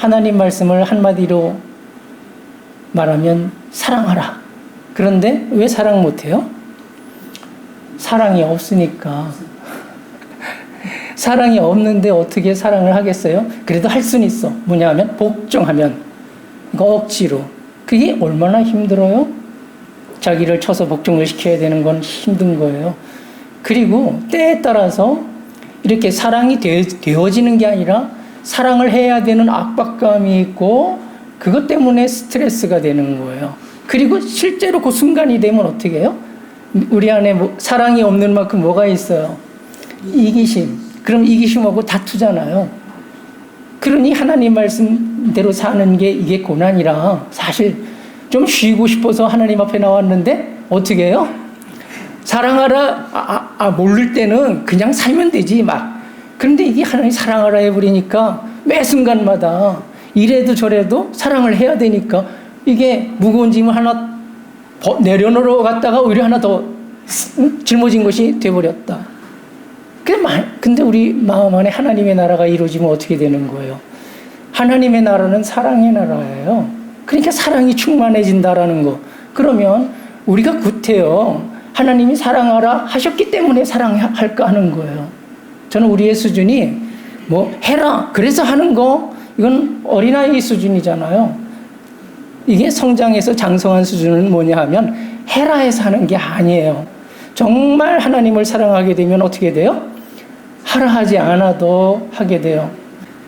하나님 말씀을 한마디로 말하면 사랑하라. 그런데 왜 사랑 못해요? 사랑이 없으니까. 사랑이 없는데 어떻게 사랑을 하겠어요? 그래도 할 수는 있어. 뭐냐 하면 복종하면. 억지로. 그게 얼마나 힘들어요? 자기를 쳐서 복종을 시켜야 되는 건 힘든 거예요. 그리고 때에 따라서 이렇게 사랑이 되어지는 게 아니라 사랑을 해야 되는 압박감이 있고 그것 때문에 스트레스가 되는 거예요. 그리고 실제로 그 순간이 되면 어떻게 해요? 우리 안에 사랑이 없는 만큼 뭐가 있어요? 이기심. 그럼 이기심하고 다투잖아요. 그러니 하나님 말씀대로 사는 게 이게 고난이라 사실 좀 쉬고 싶어서 하나님 앞에 나왔는데 어떻게 해요? 사랑하라 모를 때는 그냥 살면 되지 막. 그런데 이게 하나님 사랑하라 해버리니까 매 순간마다 이래도 저래도 사랑을 해야 되니까 이게 무거운 짐을 하나 내려놓으러 갔다가 오히려 하나 더 짊어진 것이 돼버렸다. 근데 우리 마음 안에 하나님의 나라가 이루어지면 어떻게 되는 거예요? 하나님의 나라는 사랑의 나라예요. 그러니까 사랑이 충만해진다라는 거. 그러면 우리가 구태여 하나님이 사랑하라 하셨기 때문에 사랑할까 하는 거예요. 저는 우리의 수준이 뭐 해라 그래서 하는 거 이건 어린아이 수준이잖아요. 이게 성장해서 장성한 수준은 뭐냐 하면 해라 해서 하는 게 아니에요. 정말 하나님을 사랑하게 되면 어떻게 돼요? 하라 하지 않아도 하게 돼요.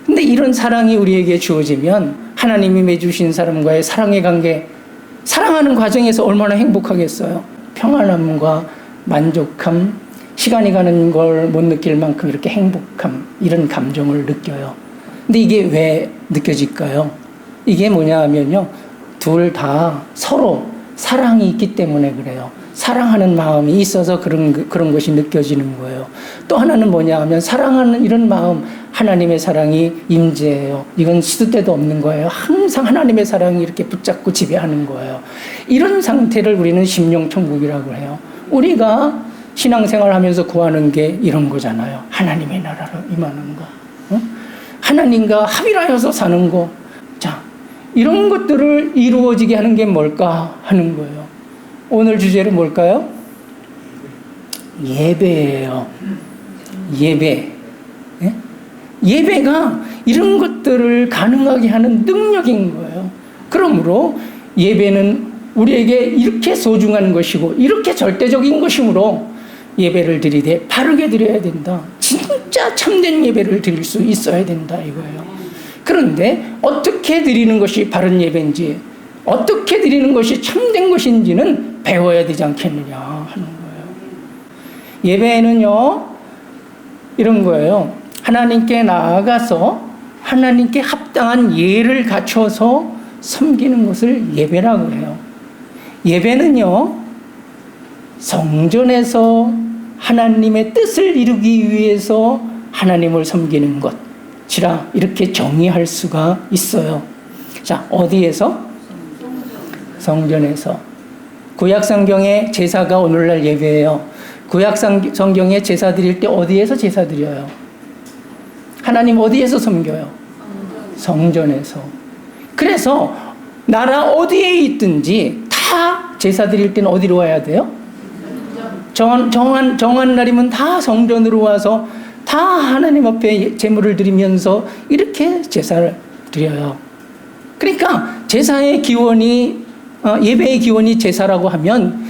근데 이런 사랑이 우리에게 주어지면 하나님이 맺으신 사람과의 사랑의 관계, 사랑하는 과정에서 얼마나 행복하겠어요. 평안함과 만족함, 시간이 가는 걸 못 느낄 만큼 이렇게 행복함, 이런 감정을 느껴요. 근데 이게 왜 느껴질까요? 이게 뭐냐 하면요. 둘 다 서로 사랑이 있기 때문에 그래요. 사랑하는 마음이 있어서 그런 것이 느껴지는 거예요. 또 하나는 뭐냐 하면 사랑하는 이런 마음, 하나님의 사랑이 임재해요. 이건 시도 때도 없는 거예요. 항상 하나님의 사랑이 이렇게 붙잡고 지배하는 거예요. 이런 상태를 우리는 심령천국이라고 해요. 우리가 신앙생활 하면서 구하는 게 이런 거잖아요. 하나님의 나라로 임하는 거. 하나님과 합일하여서 사는 거. 자, 이런 것들을 이루어지게 하는 게 뭘까 하는 거예요. 오늘 주제는 뭘까요? 예배예요. 예배. 예? 예배가 이런 것들을 가능하게 하는 능력인 거예요. 그러므로 예배는 우리에게 이렇게 소중한 것이고 이렇게 절대적인 것이므로 예배를 드리되 바르게 드려야 된다. 진짜 참된 예배를 드릴 수 있어야 된다 이거예요. 그런데 어떻게 드리는 것이 바른 예배인지 어떻게 드리는 것이 참된 것인지는 배워야 되지 않겠느냐 하는 거예요. 예배는요 이런 거예요. 하나님께 나아가서 하나님께 합당한 예를 갖춰서 섬기는 것을 예배라고 해요. 예배는요 성전에서 하나님의 뜻을 이루기 위해서 하나님을 섬기는 것이라 이렇게 정의할 수가 있어요. 자, 어디에서? 성전에서. 구약성경의 제사가 오늘날 예배예요. 구약성경에 제사 드릴 때 어디에서 제사 드려요? 하나님 어디에서 섬겨요? 성전에서. 그래서 나라 어디에 있든지 다 제사 드릴 때는 어디로 와야 돼요? 정한 날이면 다 성전으로 와서 다 하나님 앞에 제물을 드리면서 이렇게 제사를 드려요. 그러니까 제사의 기원이 예배의 기원이 제사라고 하면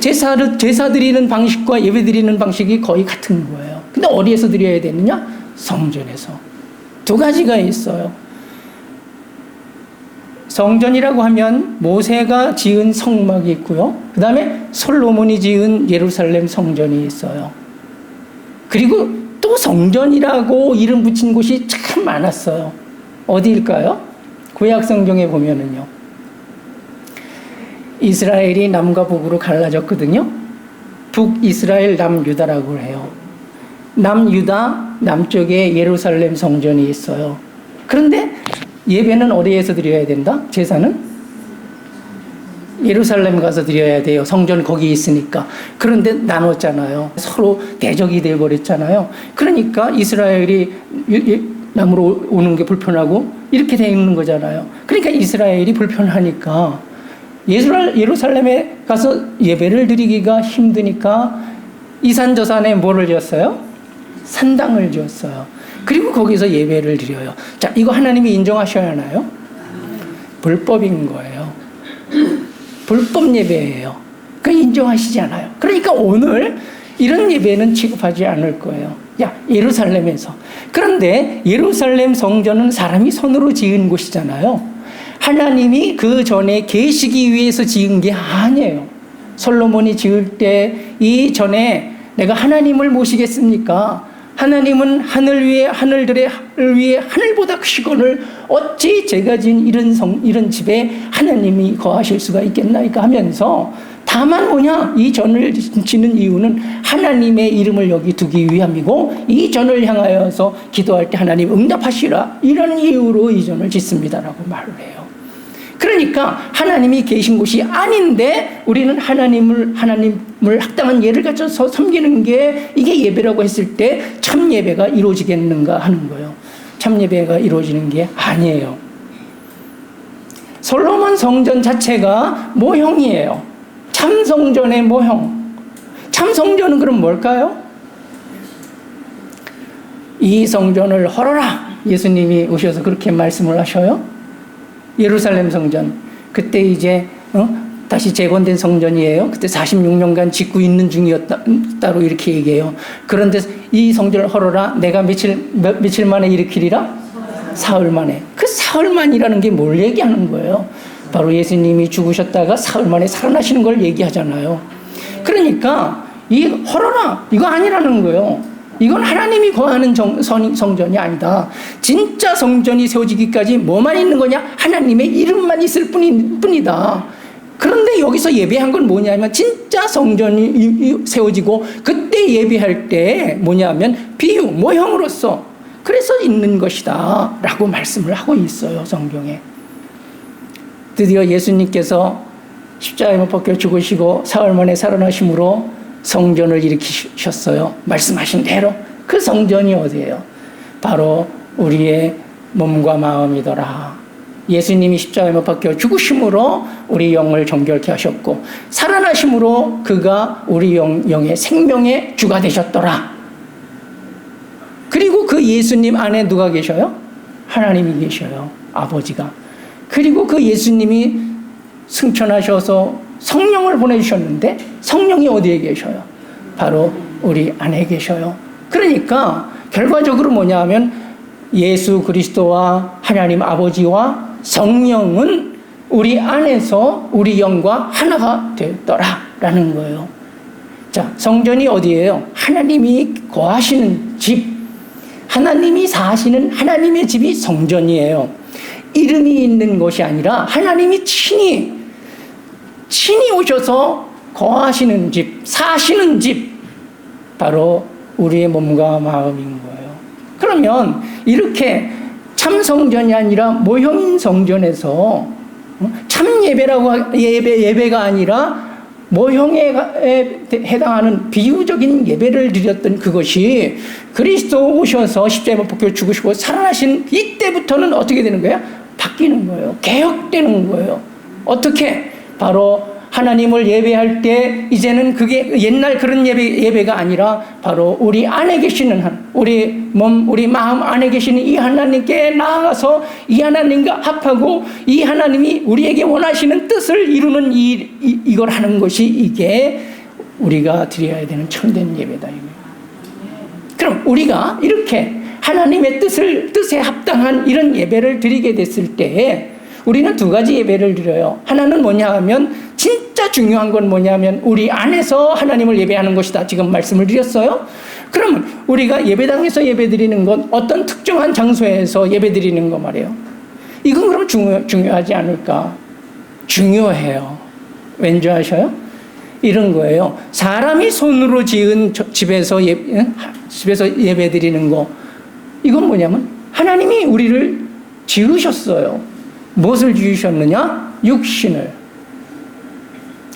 제사 드리는 방식과 예배 드리는 방식이 거의 같은 거예요. 근데 어디에서 드려야 되느냐? 성전에서. 두 가지가 있어요. 성전이라고 하면 모세가 지은 성막이 있고요. 그 다음에 솔로몬이 지은 예루살렘 성전이 있어요. 그리고 또 성전이라고 이름 붙인 곳이 참 많았어요. 어디일까요? 구약 성경에 보면은요. 이스라엘이 남과 북으로 갈라졌거든요. 북이스라엘, 남유다라고 해요. 남유다, 남쪽에 예루살렘 성전이 있어요. 그런데 예배는 어디에서 드려야 된다? 제사는? 예루살렘 가서 드려야 돼요. 성전 거기 있으니까. 그런데 나눴잖아요. 서로 대적이 되어버렸잖아요. 그러니까 이스라엘이 남으로 오는 게 불편하고 이렇게 되어 있는 거잖아요. 그러니까 이스라엘이 불편하니까 예루살렘에 가서 예배를 드리기가 힘드니까 이산저산에 뭐를 지었어요? 산당을 지었어요. 그리고 거기서 예배를 드려요. 자, 이거 하나님이 인정하셔야 하나요? 불법인 거예요. 불법 예배예요. 그 인정하시지 않아요. 그러니까 오늘 이런 예배는 취급하지 않을 거예요. 야, 예루살렘에서. 그런데 예루살렘 성전은 사람이 손으로 지은 곳이잖아요. 하나님이 그 전에 계시기 위해서 지은 게 아니에요. 솔로몬이 지을 때 이전에 내가 하나님을 모시겠습니까? 하나님은 하늘 위에 하늘들의 위에 하늘보다 크시거늘 어찌 제가 지은 이런 집에 하나님이 거하실 수가 있겠나이까 하면서, 다만 뭐냐, 이 전을 짓는 이유는 하나님의 이름을 여기 두기 위함이고 이 전을 향하여서 기도할 때 하나님 응답하시라, 이런 이유로 이 전을 짓습니다라고 말을 해요. 그러니까 하나님이 계신 곳이 아닌데 우리는 하나님을 합당한 예를 갖춰서 섬기는 게 이게 예배라고 했을 때 참 예배가 이루어지겠는가 하는 거예요. 참 예배가 이루어지는 게 아니에요. 솔로몬 성전 자체가 모형이에요. 참 성전의 모형. 참 성전은 그럼 뭘까요? 이 성전을 헐어라. 예수님이 오셔서 그렇게 말씀을 하셔요. 예루살렘 성전. 그때 이제 다시 재건된 성전이에요. 그때 46년간 짓고 있는 중이었다로 이렇게 얘기해요. 그런데 이 성전을 헐어라. 내가 며칠 만에 일으키리라? 사흘 만에. 그 사흘 만이라는 게 뭘 얘기하는 거예요? 바로 예수님이 죽으셨다가 사흘 만에 살아나시는 걸 얘기하잖아요. 그러니까 이 헐어라 이거 아니라는 거예요. 이건 하나님이 거하는 성전이 아니다. 진짜 성전이 세워지기까지 뭐만 있는 거냐? 하나님의 이름만 있을 뿐이다. 그런데 여기서 예배한 건 뭐냐면 진짜 성전이 세워지고 그때 예배할 때 뭐냐면 비유, 모형으로서 그래서 있는 것이다 라고 말씀을 하고 있어요. 성경에. 드디어 예수님께서 십자가에 못 박혀 죽으시고 사흘 만에 살아나심으로 성전을 일으키셨어요. 말씀하신 대로. 그 성전이 어디예요? 바로 우리의 몸과 마음이더라. 예수님이 십자가에 못 박혀 죽으심으로 우리 영을 정결케 하셨고 살아나심으로 그가 우리 영의 생명의 주가 되셨더라. 그리고 그 예수님 안에 누가 계셔요? 하나님이 계셔요. 아버지가. 그리고 그 예수님이 승천하셔서 성령을 보내주셨는데 성령이 어디에 계셔요? 바로 우리 안에 계셔요. 그러니까 결과적으로 뭐냐 하면 예수 그리스도와 하나님 아버지와 성령은 우리 안에서 우리 영과 하나가 되었더라라는 거예요. 자, 성전이 어디예요? 하나님이 거하시는 집, 하나님이 사시는 하나님의 집이 성전이에요. 이름이 있는 것이 아니라 하나님이 친히 오셔서 거하시는 집, 사시는 집, 바로 우리의 몸과 마음인 거예요. 그러면 이렇게 참 성전이 아니라 모형인 성전에서 참 예배가 아니라 모형에 해당하는 비유적인 예배를 드렸던 그것이 그리스도 오셔서 십자가에 못 박혀 죽으시고 살아나신 이때부터는 어떻게 되는 거예요? 바뀌는 거예요. 개혁되는 거예요. 어떻게? 바로 하나님을 예배할 때 이제는 그게 옛날 그런 예배가 아니라 바로 우리 안에 계시는 우리 몸, 우리 마음 안에 계시는 이 하나님께 나아가서 이 하나님과 합하고 이 하나님이 우리에게 원하시는 뜻을 이루는 이걸 하는 것이 이게 우리가 드려야 되는 참된 예배다. 그럼 우리가 이렇게 하나님의 뜻에 합당한 이런 예배를 드리게 됐을 때 우리는 두 가지 예배를 드려요. 하나는 뭐냐 하면 진짜 중요한 건 뭐냐면 우리 안에서 하나님을 예배하는 것이다. 지금 말씀을 드렸어요. 그러면 우리가 예배당에서 예배드리는 건 어떤 특정한 장소에서 예배드리는 거 말이에요. 이건 그럼 중요하지 않을까? 중요해요. 왠지 아셔요? 이런 거예요. 사람이 손으로 지은 집에서 예배드리는 거, 이건 뭐냐면 하나님이 우리를 지으셨어요. 무엇을 지으셨느냐? 육신을.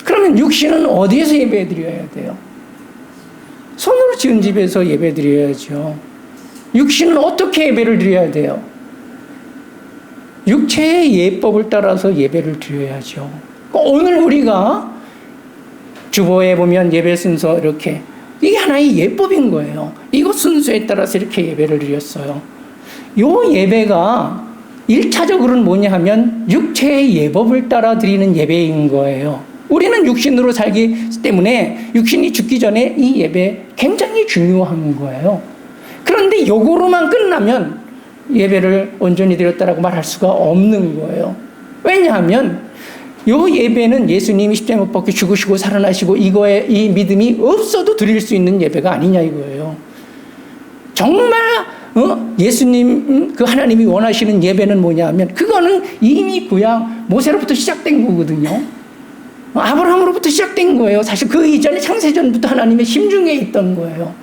그러면 육신은 어디에서 예배드려야 돼요? 손으로 지은 집에서 예배드려야죠. 육신은 어떻게 예배를 드려야 돼요? 육체의 예법을 따라서 예배를 드려야죠. 오늘 우리가 주보에 보면 예배 순서 이렇게, 이게 하나의 예법인 거예요. 이것 순서에 따라서 이렇게 예배를 드렸어요. 요 예배가 1차적으로는 뭐냐 하면 육체의 예법을 따라 드리는 예배인 거예요. 우리는 육신으로 살기 때문에 육신이 죽기 전에 이 예배 굉장히 중요한 거예요. 그런데 요거로만 끝나면 예배를 온전히 드렸다라고 말할 수가 없는 거예요. 왜냐하면 요 예배는 예수님이 십자가에 못 박혀 죽으시고 살아나시고 이거에 이 믿음이 없어도 드릴 수 있는 예배가 아니냐 이거예요. 정말 예수님 그 하나님이 원하시는 예배는 뭐냐 하면 그거는 이미 구약 모세로부터 시작된 거거든요. 아브라함으로부터 시작된 거예요. 사실 그 이전에 창세전부터 하나님의 심중에 있던 거예요.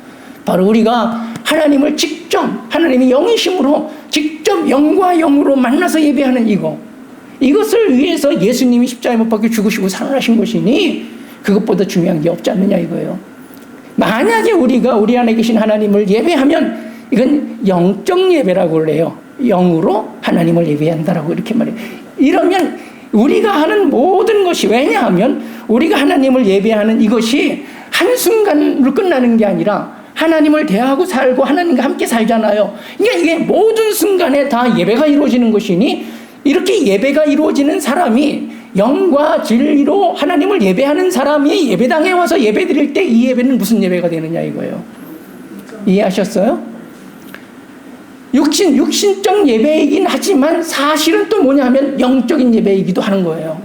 바로 우리가 하나님을 직접, 하나님의 영이심으로 직접 영과 영으로 만나서 예배하는 이것을 위해서 예수님이 십자가에 못 박혀 죽으시고 살아나신 것이니 그것보다 중요한 게 없지 않느냐 이거예요. 만약에 우리가 우리 안에 계신 하나님을 예배하면 이건 영적 예배라고 그래요. 영으로 하나님을 예배한다라고 이렇게 말해요. 이러면 우리가 하는 모든 것이, 왜냐하면 우리가 하나님을 예배하는 이것이 한순간으로 끝나는 게 아니라 하나님을 대하고 살고 하나님과 함께 살잖아요. 그러니까 이게 모든 순간에 다 예배가 이루어지는 것이니 이렇게 예배가 이루어지는 사람이 영과 진리로 하나님을 예배하는 사람이 예배당에 와서 예배 드릴 때 이 예배는 무슨 예배가 되느냐 이거예요. 이해하셨어요? 육신적 예배이긴 하지만 사실은 또 뭐냐 하면 영적인 예배이기도 하는 거예요.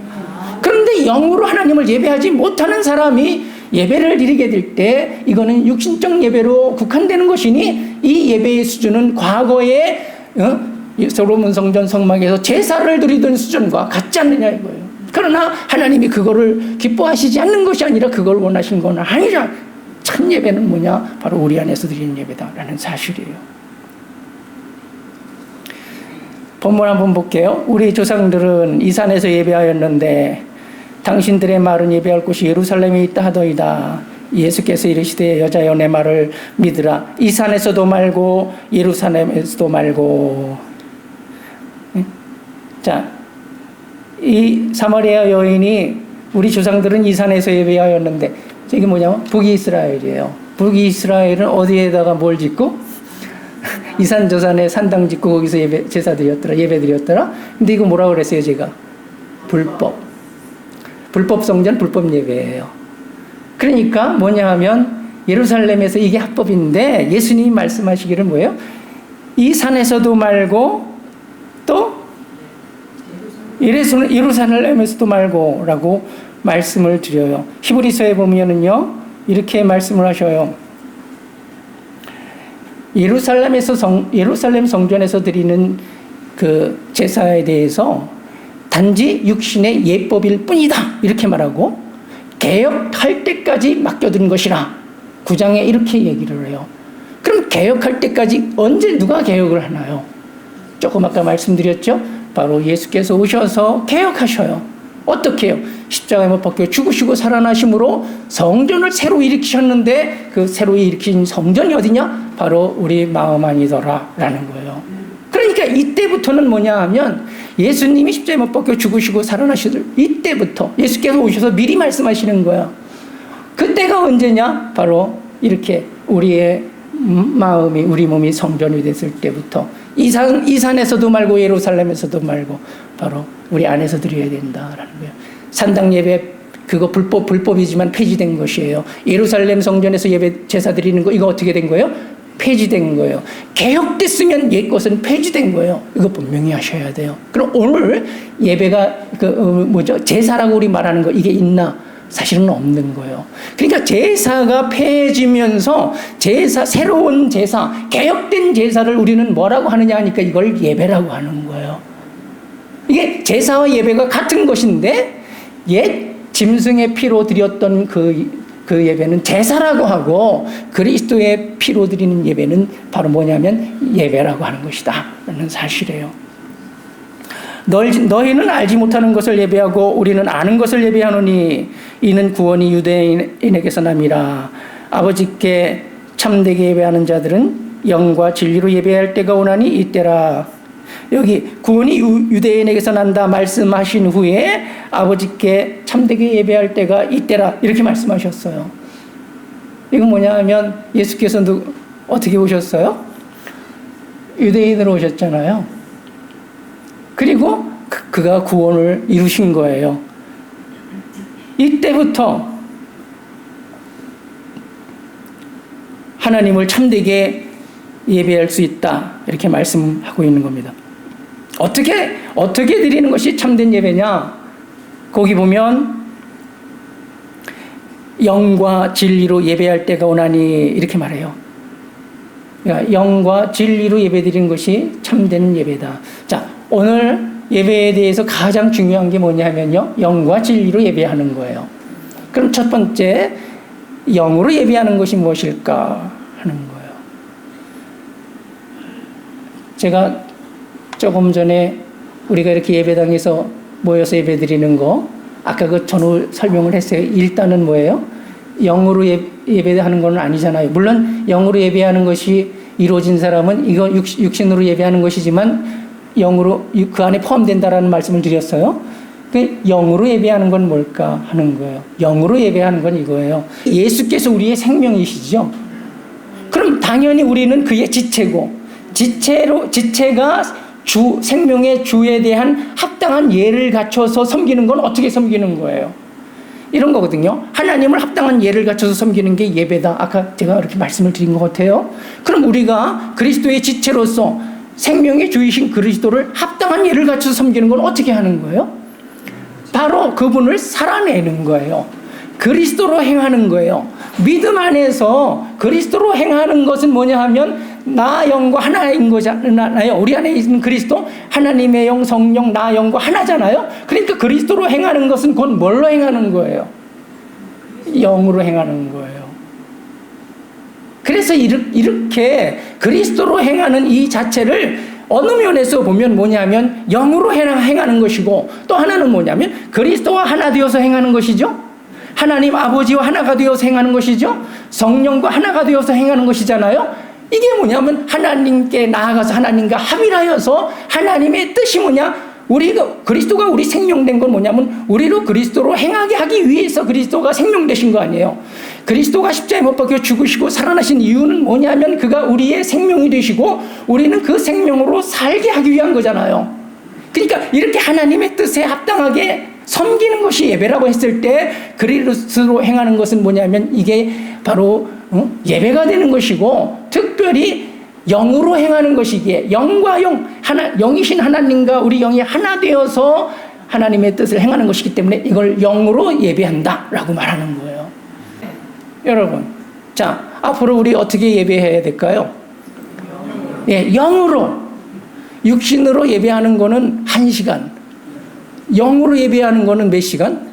그런데 영으로 하나님을 예배하지 못하는 사람이 예배를 드리게 될 때 이거는 육신적 예배로 국한되는 것이니 이 예배의 수준은 과거에 솔로몬 성전 성막에서 제사를 드리던 수준과 같지 않느냐 이거예요. 그러나 하나님이 그거를 기뻐하시지 않는 것이 아니라 그걸 원하신 건 아니라 참 예배는 뭐냐? 바로 우리 안에서 드리는 예배다라는 사실이에요. 본문 한번 볼게요. 우리 조상들은 이 산에서 예배하였는데 당신들의 말은 예배할 곳이 예루살렘에 있다 하더이다. 예수께서 이르시되 여자여 내 말을 믿으라. 이 산에서도 말고 예루살렘에서도 말고. 자, 이 사마리아 여인이 우리 조상들은 이 산에서 예배하였는데 이게 뭐냐면 북이스라엘이에요. 북이스라엘은 어디에다가 뭘 짓고? 이 산 저 산에 산당 짓고 거기서 제사 드렸더라, 예배 드렸더라. 근데 이거 뭐라고 그랬어요 제가? 불법 성전, 불법 예배예요. 그러니까 뭐냐 하면 예루살렘에서 이게 합법인데 예수님이 말씀하시기를 뭐예요? 이 산에서도 말고 또 예루살렘에서도 말고 라고 말씀을 드려요. 히브리서에 보면은요 이렇게 말씀을 하셔요. 예루살렘 성전에서 드리는 그 제사에 대해서 단지 육신의 예법일 뿐이다 이렇게 말하고 개혁할 때까지 맡겨둔 것이라 9장에 이렇게 얘기를 해요. 그럼 개혁할 때까지 언제 누가 개혁을 하나요? 조금 아까 말씀드렸죠. 바로 예수께서 오셔서 개혁하셔요. 어떻게 해요? 십자가에 못 박혀 죽으시고 살아나심으로 성전을 새로 일으키셨는데 그 새로 일으킨 성전이 어디냐? 바로 우리 마음 안이더라 라는 거예요. 그러니까 이때부터는 뭐냐 하면 예수님이 십자가에 못 박혀 죽으시고 살아나시던 이때부터 예수께서 오셔서 미리 말씀하시는 거야. 그때가 언제냐? 바로 이렇게 우리의 마음이, 우리 몸이 성전이 됐을 때부터 이 산에서도 말고 예루살렘에서도 말고 바로 우리 안에서 드려야 된다라는 거예요. 산당 예배 그거 불법이지만 폐지된 것이에요. 예루살렘 성전에서 예배 제사 드리는 거 이거 어떻게 된 거예요? 폐지된 거예요. 개혁됐으면 옛 것은 폐지된 거예요. 이거 분명히 하셔야 돼요. 그럼 오늘 예배가 제사라고 우리 말하는 거 이게 있나? 사실은 없는 거예요. 그러니까 제사가 폐해지면서 새로운 제사, 개혁된 제사를 우리는 뭐라고 하느냐 하니까 이걸 예배라고 하는 거예요. 이게 제사와 예배가 같은 것인데 옛 짐승의 피로 드렸던 그 예배는 제사라고 하고 그리스도의 피로 드리는 예배는 바로 뭐냐면 예배라고 하는 것이다 라는 사실이에요. 너희는 알지 못하는 것을 예배하고 우리는 아는 것을 예배하노니 이는 구원이 유대인에게서 남이라. 아버지께 참되게 예배하는 자들은 영과 진리로 예배할 때가 오나니 이때라. 여기 구원이 유대인에게서 난다 말씀하신 후에 아버지께 참되게 예배할 때가 이때라 이렇게 말씀하셨어요. 이건 뭐냐 하면 예수께서 어떻게 오셨어요? 유대인으로 오셨잖아요. 그리고 그가 구원을 이루신 거예요. 이때부터 하나님을 참되게 예배할 수 있다 이렇게 말씀하고 있는 겁니다. 어떻게 드리는 것이 참된 예배냐? 거기 보면 영과 진리로 예배할 때가 오나니 이렇게 말해요. 그러니까 영과 진리로 예배드리는 것이 참된 예배다. 자, 오늘 예배에 대해서 가장 중요한 게 뭐냐면요, 영과 진리로 예배하는 거예요. 그럼 첫 번째, 영으로 예배하는 것이 무엇일까 하는 거예요. 제가 조금 전에 우리가 이렇게 예배당에서 모여서 예배드리는 거, 아까 그 전후 설명을 했어요. 일단은 뭐예요? 영으로 예배하는 건 아니잖아요. 물론 영으로 예배하는 것이 이루어진 사람은 이거 육신으로 예배하는 것이지만 영으로 그 안에 포함된다라는 말씀을 드렸어요. 영으로 예배하는 건 뭘까 하는 거예요. 영으로 예배하는 건 이거예요. 예수께서 우리의 생명이시죠. 그럼 당연히 우리는 그의 지체고, 지체가 생명의 주에 대한 합당한 예를 갖춰서 섬기는 건 어떻게 섬기는 거예요? 이런 거거든요. 하나님을 합당한 예를 갖춰서 섬기는 게 예배다. 아까 제가 이렇게 말씀을 드린 것 같아요. 그럼 우리가 그리스도의 지체로서 생명의 주이신 그리스도를 합당한 예를 갖춰서 섬기는 건 어떻게 하는 거예요? 바로 그분을 살아내는 거예요. 그리스도로 행하는 거예요. 믿음 안에서 그리스도로 행하는 것은 뭐냐 하면 나 영과 하나인 거잖아요. 우리 안에 있는 그리스도, 하나님의 영, 성령, 나 영과 하나잖아요. 그러니까 그리스도로 행하는 것은 곧 뭘로 행하는 거예요? 영으로 행하는 거예요. 그래서 이렇게 그리스도로 행하는 이 자체를 어느 면에서 보면 뭐냐면 영으로 행하는 것이고, 또 하나는 뭐냐면 그리스도와 하나 되어서 행하는 것이죠. 하나님 아버지와 하나가 되어서 행하는 것이죠. 성령과 하나가 되어서 행하는 것이잖아요. 이게 뭐냐면 하나님께 나아가서 하나님과 합일하여서 하나님의 뜻이 뭐냐? 그리스도가 우리 생명된 건 뭐냐면 우리로 그리스도로 행하게 하기 위해서 그리스도가 생명되신 거 아니에요. 그리스도가 십자가에 못 박혀 죽으시고 살아나신 이유는 뭐냐면 그가 우리의 생명이 되시고 우리는 그 생명으로 살게 하기 위한 거잖아요. 그러니까 이렇게 하나님의 뜻에 합당하게 섬기는 것이 예배라고 했을 때 그리스도로 행하는 것은 뭐냐면 이게 바로 예배가 되는 것이고, 특별히 영으로 행하는 것이기에 영과 영이신 하나님과 우리 영이 하나 되어서 하나님의 뜻을 행하는 것이기 때문에 이걸 영으로 예배한다라고 말하는 거예요. 여러분, 자, 앞으로 우리 어떻게 예배해야 될까요? 영으로. 육신으로 예배하는 거는 1시간. 영으로 예배하는 거는 몇 시간?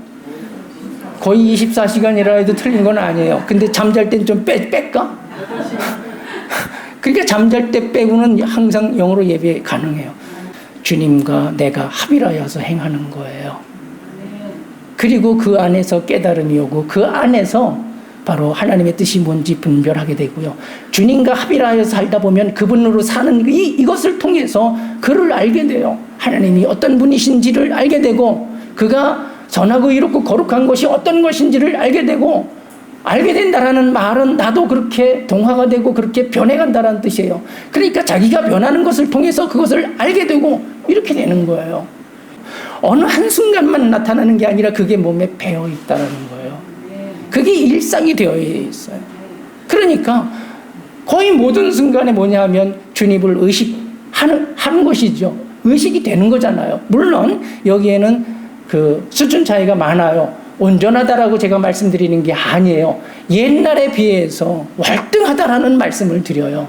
거의 24시간이라 해도 틀린 건 아니에요. 근데 잠잘 땐 좀 뺄까? 그러니까 잠잘 때 빼고는 항상 영으로 예배 가능해요. 주님과 내가 합일하여서 행하는 거예요. 그리고 그 안에서 깨달음이 오고 그 안에서 바로 하나님의 뜻이 뭔지 분별하게 되고요. 주님과 합일하여서 살다 보면 그분으로 사는 이것을 통해서 그를 알게 돼요. 하나님이 어떤 분이신지를 알게 되고 그가 선하고 이롭고 거룩한 것이 어떤 것인지를 알게 되고, 알게 된다라는 말은 나도 그렇게 동화가 되고 그렇게 변해간다라는 뜻이에요. 그러니까 자기가 변하는 것을 통해서 그것을 알게 되고 이렇게 되는 거예요. 어느 한순간만 나타나는 게 아니라 그게 몸에 배어 있다는 거예요. 그게 일상이 되어 있어요. 그러니까 거의 모든 순간에 뭐냐 하면 주님을 의식하는 것이죠. 의식이 되는 거잖아요. 물론 여기에는 그 수준 차이가 많아요. 온전하다라고 제가 말씀드리는 게 아니에요. 옛날에 비해서 월등하다라는 말씀을 드려요.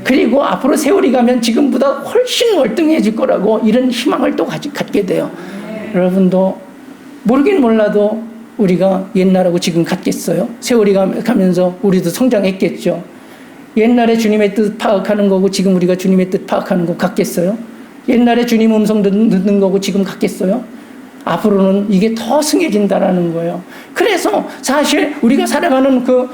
그리고 앞으로 세월이 가면 지금보다 훨씬 월등해질 거라고 이런 희망을 또 갖게 돼요. 여러분도 모르긴 몰라도 우리가 옛날하고 지금 같겠어요? 세월이 가면서 우리도 성장했겠죠. 옛날에 주님의 뜻 파악하는 거고 지금 우리가 주님의 뜻 파악하는 거 같겠어요? 옛날에 주님 음성 듣는 거고 지금 같겠어요? 앞으로는 이게 더 승해진다라는 거예요. 그래서 사실 우리가 살아가는 그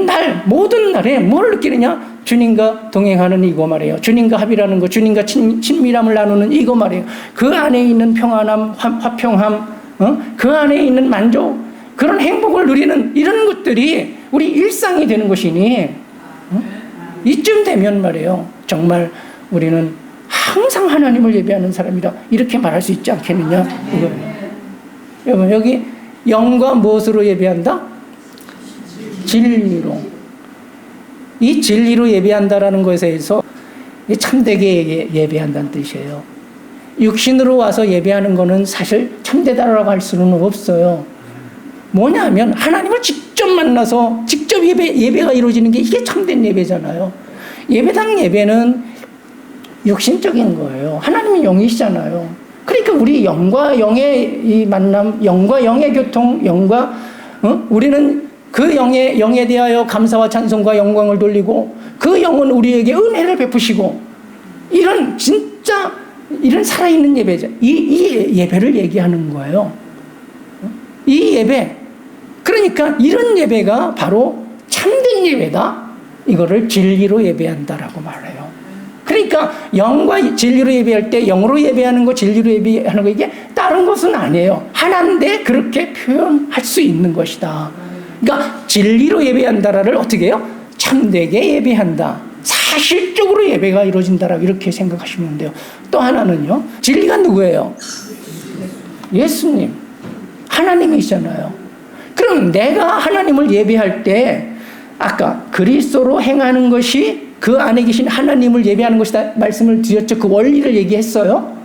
날, 모든 날에 뭘 느끼느냐? 주님과 동행하는 이거 말이에요. 주님과 합의라는 거, 주님과 친밀함을 나누는 이거 말이에요. 그 안에 있는 평안함, 화평함, 그 안에 있는 만족, 그런 행복을 누리는 이런 것들이 우리 일상이 되는 것이니 이쯤 되면 말이에요. 정말 우리는 항상 하나님을 예배하는 사람이라 이렇게 말할 수 있지 않겠느냐 이거예요. 여러분 여기 영과 무엇으로 예배한다? 진리로. 이 진리로 예배한다라는 것에서 참되게 예배한다는 뜻이에요. 육신으로 와서 예배하는 것은 사실 참되다라고 할 수는 없어요. 뭐냐면 하나님을 직접 만나서 직접 예배가 이루어지는 게 이게 참된 예배잖아요. 예배당 예배는 육신적인 거예요. 하나님은 영이시잖아요. 그러니까 우리 영과 영의 이 만남, 영과 영의 교통, 우리는 그 영에 대하여 감사와 찬송과 영광을 돌리고 그 영은 우리에게 은혜를 베푸시고 이런 진짜 이런 살아있는 예배죠. 이 예배를 얘기하는 거예요. 이 예배. 그러니까 이런 예배가 바로 참된 예배다. 이거를 진리로 예배한다라고 말해요. 그러니까 영과 진리로 예배할 때 영으로 예배하는 거, 진리로 예배하는 거 이게 다른 것은 아니에요. 하나인데 그렇게 표현할 수 있는 것이다. 그러니까 진리로 예배한다를 어떻게 해요? 참되게 예배한다. 사실적으로 예배가 이루어진다라고 이렇게 생각하시면 돼요. 또 하나는요. 진리가 누구예요? 예수님. 하나님이잖아요. 그럼 내가 하나님을 예배할 때 아까 그리스도로 행하는 것이 그 안에 계신 하나님을 예배하는 것이다 말씀을 드렸죠. 그 원리를 얘기했어요.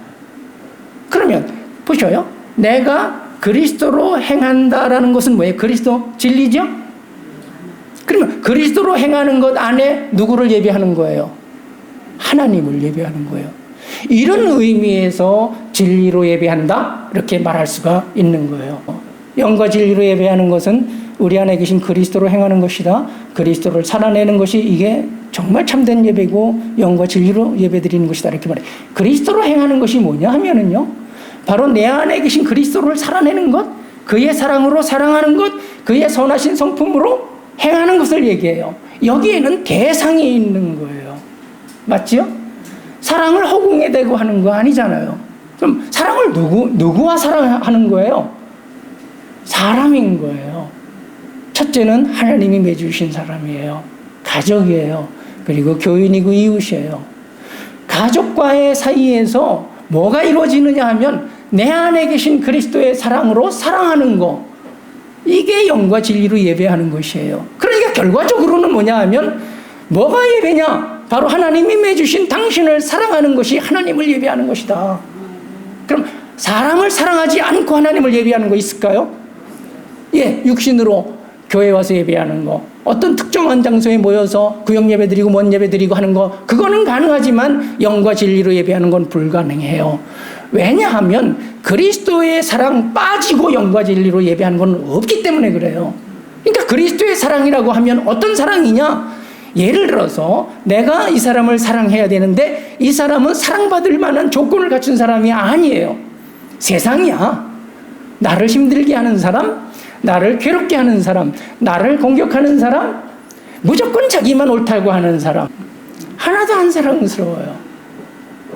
그러면 보셔요. 내가 그리스도로 행한다라는 것은 뭐예요? 그리스도 진리죠? 그러면 그리스도로 행하는 것 안에 누구를 예배하는 거예요? 하나님을 예배하는 거예요. 이런 의미에서 진리로 예배한다? 이렇게 말할 수가 있는 거예요. 영과 진리로 예배하는 것은 우리 안에 계신 그리스도로 행하는 것이다. 그리스도를 살아내는 것이 이게 정말 참된 예배고 영과 진리로 예배드리는 것이다. 이렇게 말해요. 그리스도로 행하는 것이 뭐냐 하면은요. 바로 내 안에 계신 그리스도를 살아내는 것, 그의 사랑으로 사랑하는 것, 그의 선하신 성품으로 행하는 것을 얘기해요. 여기에는 대상이 있는 거예요. 맞지요? 사랑을 허공에 대고 하는 거 아니잖아요. 그럼 사랑을 누구와 사랑하는 거예요? 사람인 거예요. 첫째는 하나님이 맺으신 사람이에요. 가족이에요. 그리고 교인이고 이웃이에요. 가족과의 사이에서 뭐가 이루어지느냐 하면 내 안에 계신 그리스도의 사랑으로 사랑하는 거. 이게 영과 진리로 예배하는 것이에요. 그러니까 결과적으로는 뭐냐 하면 뭐가 예배냐? 바로 하나님이 맺으신 당신을 사랑하는 것이 하나님을 예배하는 것이다. 그럼 사람을 사랑하지 않고 하나님을 예배하는 거 있을까요? 예, 육신으로 교회 와서 예배하는 거, 어떤 특정한 장소에 모여서 구역 예배 드리고 뭔 예배 드리고 하는 거, 그거는 가능하지만 영과 진리로 예배하는 건 불가능해요. 왜냐하면 그리스도의 사랑 빠지고 영과 진리로 예배하는 건 없기 때문에 그래요. 그러니까 그리스도의 사랑이라고 하면 어떤 사랑이냐? 예를 들어서 내가 이 사람을 사랑해야 되는데 이 사람은 사랑받을 만한 조건을 갖춘 사람이 아니에요. 세상이야. 나를 힘들게 하는 사람, 나를 괴롭게 하는 사람, 나를 공격하는 사람, 무조건 자기만 옳다고 하는 사람, 하나도 안 사랑스러워요.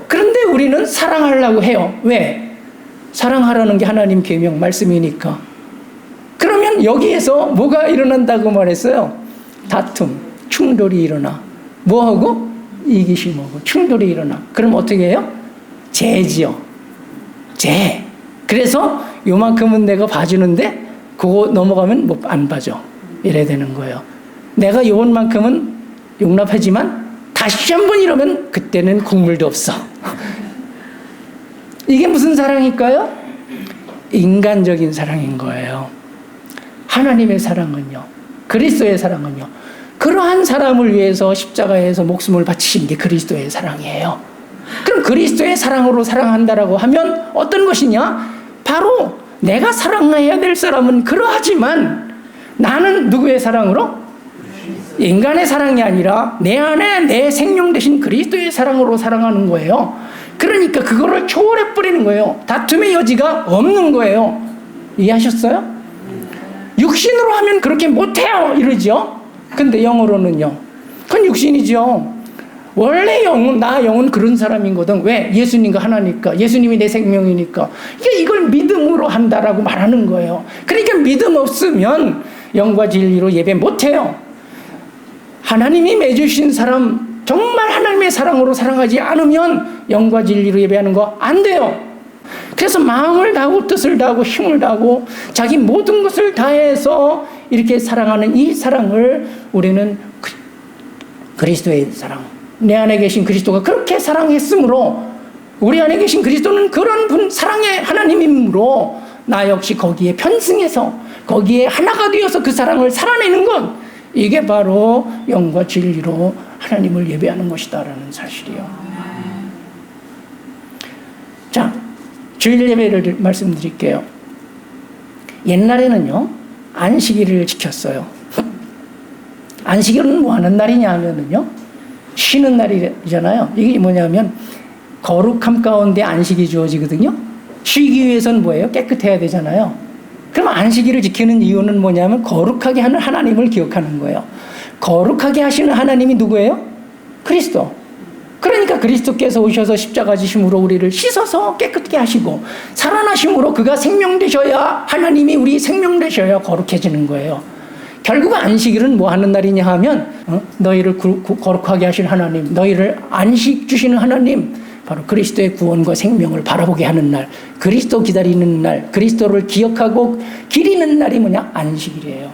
그런데 우리는 사랑하려고 해요. 왜? 사랑하라는 게 하나님 계명 말씀이니까. 그러면 여기에서 뭐가 일어난다고 말했어요? 다툼, 충돌이 일어나. 뭐하고? 이기심하고 충돌이 일어나. 그럼 어떻게 해요? 죄지요. 죄. 그래서 요만큼은 내가 봐주는데 그거 넘어가면 뭐 안 봐줘. 이래야 되는 거예요. 내가 요만큼은 용납하지만 다시 한번 이러면 그때는 국물도 없어. 이게 무슨 사랑일까요? 인간적인 사랑인 거예요. 하나님의 사랑은요. 그리스도의 사랑은요. 그러한 사람을 위해서 십자가에서 목숨을 바치신 게 그리스도의 사랑이에요. 그럼 그리스도의 사랑으로 사랑한다라고 하면 어떤 것이냐? 바로 내가 사랑해야 될 사람은 그러하지만 나는 누구의 사랑으로? 인간의 사랑이 아니라 내 안에 내 생명 대신 그리스도의 사랑으로 사랑하는 거예요. 그러니까 그거를 초월해버리는 거예요. 다툼의 여지가 없는 거예요. 이해하셨어요? 육신으로 하면 그렇게 못해요 이러죠. 근데 영어로는요. 그건 육신이죠. 원래 나 영은 그런 사람이거든. 왜? 예수님과 하나니까. 예수님이 내 생명이니까. 이걸 믿음으로 한다라고 말하는 거예요. 그러니까 믿음 없으면 영과 진리로 예배 못해요. 하나님이 맺으신 사람, 정말 하나님의 사랑으로 사랑하지 않으면 영과 진리로 예배하는 거 안 돼요. 그래서 마음을 다하고 뜻을 다하고 힘을 다하고 자기 모든 것을 다해서 이렇게 사랑하는 이 사랑을 우리는 그리스도의 사랑, 내 안에 계신 그리스도가 그렇게 사랑했으므로 우리 안에 계신 그리스도는 그런 분 사랑의 하나님이므로 나 역시 거기에 편승해서 거기에 하나가 되어서 그 사랑을 살아내는 것, 이게 바로 영과 진리로 하나님을 예배하는 것이다라는 사실이요. 자, 주일 예배를 말씀드릴게요. 옛날에는요, 안식일을 지켰어요. 안식일은 뭐 하는 날이냐 하면은요, 쉬는 날이잖아요. 이게 뭐냐면, 거룩함 가운데 안식이 주어지거든요. 쉬기 위해서는 뭐예요? 깨끗해야 되잖아요. 그럼 안식일을 지키는 이유는 뭐냐면, 거룩하게 하는 하나님을 기억하는 거예요. 거룩하게 하시는 하나님이 누구예요? 그리스도. 그러니까 그리스도께서 오셔서 십자가 지심으로 우리를 씻어서 깨끗게 하시고 살아나심으로 그가 생명 되셔야, 하나님이 우리 생명 되셔야 거룩해지는 거예요. 결국 안식일은 뭐 하는 날이냐 하면 너희를 거룩하게 하신 하나님, 너희를 안식 주시는 하나님, 바로 그리스도의 구원과 생명을 바라보게 하는 날, 그리스도 기다리는 날, 그리스도를 기억하고 기리는 날이 뭐냐? 안식일이에요.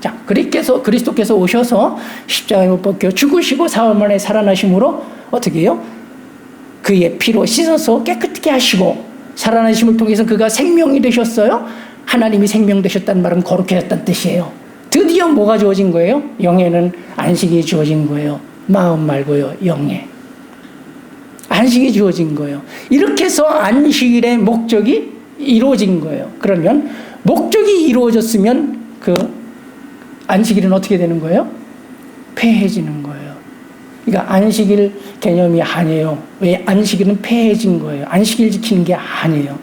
자, 그리스도께서 오셔서 십자가에 못 박혀 죽으시고 사흘 만에 살아나심으로 어떻게 해요? 그의 피로 씻어서 깨끗게 하시고 살아나심을 통해서 그가 생명이 되셨어요. 하나님이 생명 되셨다는 말은 거룩해졌다는 뜻이에요. 드디어 뭐가 주어진 거예요? 영에는 안식이 주어진 거예요. 마음 말고요, 영에. 안식이 주어진 거예요. 이렇게 해서 안식일의 목적이 이루어진 거예요. 그러면 목적이 이루어졌으면 그 안식일은 어떻게 되는 거예요? 폐해지는 거예요. 그러니까 안식일 개념이 아니에요. 왜? 안식일은 폐해진 거예요. 안식일 지키는 게 아니에요.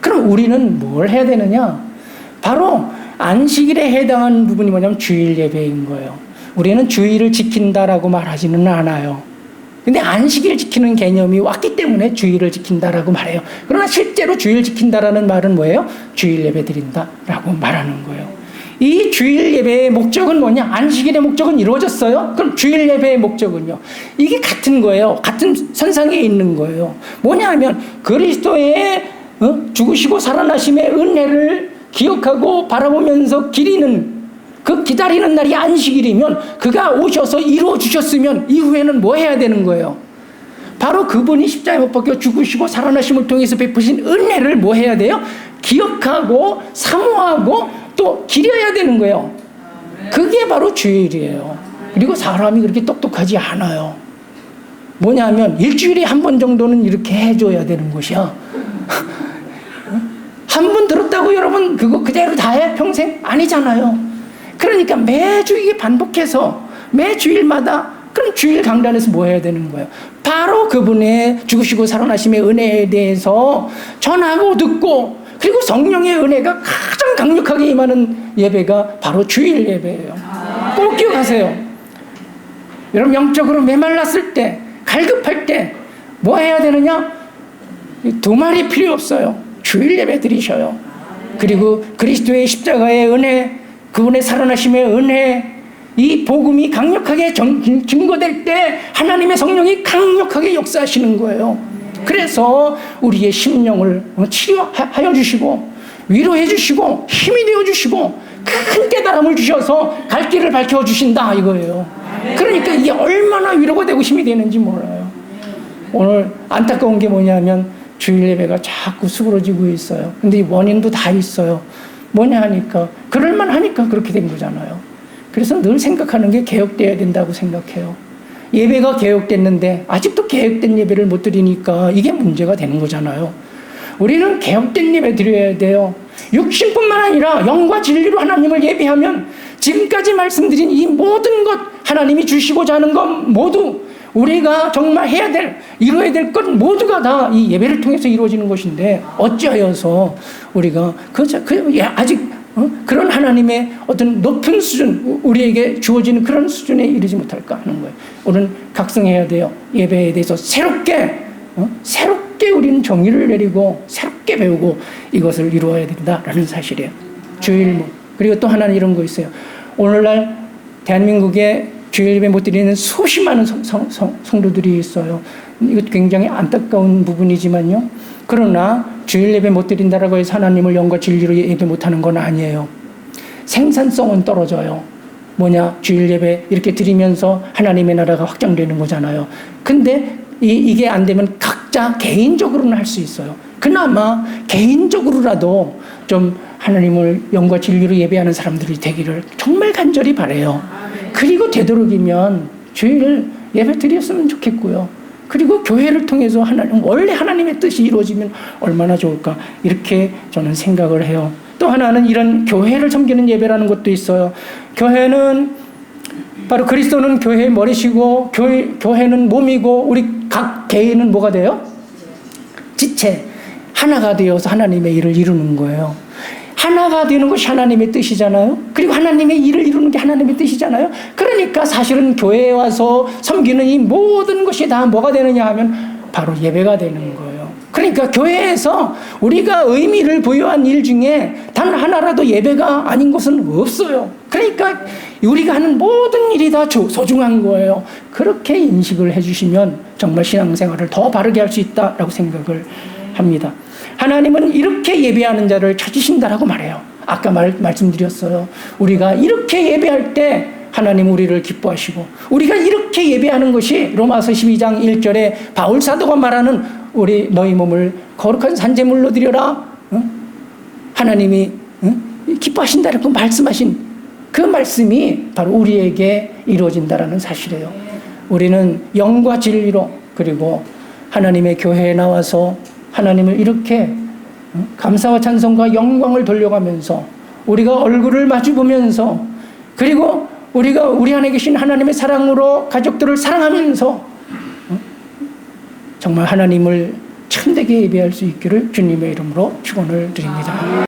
그럼 우리는 뭘 해야 되느냐? 바로 안식일에 해당하는 부분이 뭐냐면 주일 예배인 거예요. 우리는 주일을 지킨다라고 말하지는 않아요. 근데 안식일 지키는 개념이 왔기 때문에 주일을 지킨다라고 말해요. 그러나 실제로 주일 지킨다라는 말은 뭐예요? 주일 예배 드린다라고 말하는 거예요. 이 주일 예배의 목적은 뭐냐? 안식일의 목적은 이루어졌어요? 그럼 주일 예배의 목적은요? 이게 같은 거예요. 같은 선상에 있는 거예요. 뭐냐 하면 그리스도의 죽으시고 살아나심의 은혜를 기억하고 바라보면서 기리는, 그 기다리는 날이 안식일이면 그가 오셔서 이루어 주셨으면 이후에는 뭐 해야 되는 거예요? 바로 그분이 십자가에 못 박혀 죽으시고 살아나심을 통해서 베푸신 은혜를 뭐 해야 돼요? 기억하고 사모하고 또 기려야 되는 거예요. 그게 바로 주일이에요. 그리고 사람이 그렇게 똑똑하지 않아요. 뭐냐면 일주일에 한 번 정도는 이렇게 해줘야 되는 것이야. 한 번 들었다고 여러분 그거 그대로 다 해? 평생? 아니잖아요. 그러니까 매주 이게 반복해서 매 주일마다, 그럼 주일 강단에서 뭐 해야 되는 거예요? 바로 그분의 죽으시고 살아나심의 은혜에 대해서 전하고 듣고, 그리고 성령의 은혜가 가장 강력하게 임하는 예배가 바로 주일 예배예요. 꼭 기억하세요. 여러분 영적으로 메말랐을 때, 갈급할 때 뭐 해야 되느냐? 두 말이 필요 없어요. 주일 예배 드리셔요. 그리고 그리스도의 십자가의 은혜, 그분의 살아나심의 은혜, 이 복음이 강력하게 증거될 때 하나님의 성령이 강력하게 역사하시는 거예요. 그래서 우리의 심령을 치료하여 주시고 위로해 주시고 힘이 되어 주시고 큰 깨달음을 주셔서 갈 길을 밝혀주신다 이거예요. 그러니까 이게 얼마나 위로가 되고 힘이 되는지 몰라요. 오늘 안타까운 게 뭐냐면 주일 예배가 자꾸 수그러지고 있어요. 근데 이 원인도 다 있어요. 뭐냐 하니까 그럴만 하니까 그렇게 된 거잖아요. 그래서 늘 생각하는 게 개혁돼야 된다고 생각해요. 예배가 개혁됐는데 아직도 개혁된 예배를 못 드리니까 이게 문제가 되는 거잖아요. 우리는 개혁된 예배 드려야 돼요. 육신뿐만 아니라 영과 진리로 하나님을 예배하면 지금까지 말씀드린 이 모든 것, 하나님이 주시고자 하는 것 모두, 우리가 정말 해야 될, 이루어야 될 것 모두가 다 이 예배를 통해서 이루어지는 것인데 어찌하여서 우리가 아직 그런 하나님의 어떤 높은 수준, 우리에게 주어지는 그런 수준에 이르지 못할까 하는 거예요. 우리는 각성해야 돼요. 예배에 대해서 새롭게 우리는 정의를 내리고 새롭게 배우고 이것을 이루어야 된다라는 사실이에요. 주일무. 그리고 또 하나는 이런 거 있어요. 오늘날 대한민국에 주일 예배 못 드리는 수십 많은 성도들이 있어요. 이것 굉장히 안타까운 부분이지만요. 그러나 주일 예배 못 드린다라고 해서 하나님을 영과 진리로 예배 못하는 건 아니에요. 생산성은 떨어져요. 뭐냐? 주일 예배 이렇게 드리면서 하나님의 나라가 확장되는 거잖아요. 근데 이게 안 되면 각자 개인적으로는 할 수 있어요. 그나마 개인적으로라도 좀 하나님을 영과 진리로 예배하는 사람들이 되기를 정말 간절히 바라요. 그리고 되도록이면 주일 예배 드렸으면 좋겠고요. 그리고 교회를 통해서 원래 하나님의 뜻이 이루어지면 얼마나 좋을까, 이렇게 저는 생각을 해요. 또 하나는 이런 교회를 섬기는 예배라는 것도 있어요. 교회는 바로 그리스도는 교회의 머리시고 교회는 몸이고 우리 각 개인은 뭐가 돼요? 지체. 하나가 되어서 하나님의 일을 이루는 거예요. 하나가 되는 것이 하나님의 뜻이잖아요. 그리고 하나님의 일을 이루는 게 하나님의 뜻이잖아요. 그러니까 사실은 교회에 와서 섬기는 이 모든 것이 다 뭐가 되느냐 하면 바로 예배가 되는 거예요. 그러니까 교회에서 우리가 의미를 부여한 일 중에 단 하나라도 예배가 아닌 것은 없어요. 그러니까 우리가 하는 모든 일이 다 소중한 거예요. 그렇게 인식을 해주시면 정말 신앙생활을 더 바르게 할 수 있다라고 생각을 합니다. 하나님은 이렇게 예배하는 자를 찾으신다라고 말해요. 아까 말씀드렸어요. 우리가 이렇게 예배할 때 하나님 우리를 기뻐하시고, 우리가 이렇게 예배하는 것이 로마서 12장 1절에 바울 사도가 말하는 우리 너희 몸을 거룩한 산제물로 드려라. 하나님이 기뻐하신다라고 말씀하신 그 말씀이 바로 우리에게 이루어진다라는 사실이에요. 우리는 영과 진리로, 그리고 하나님의 교회에 나와서 하나님을 이렇게 감사와 찬송과 영광을 돌려가면서 우리가 얼굴을 마주보면서, 그리고 우리가 우리 안에 계신 하나님의 사랑으로 가족들을 사랑하면서 정말 하나님을 참되게 예배할 수 있기를 주님의 이름으로 축원을 드립니다.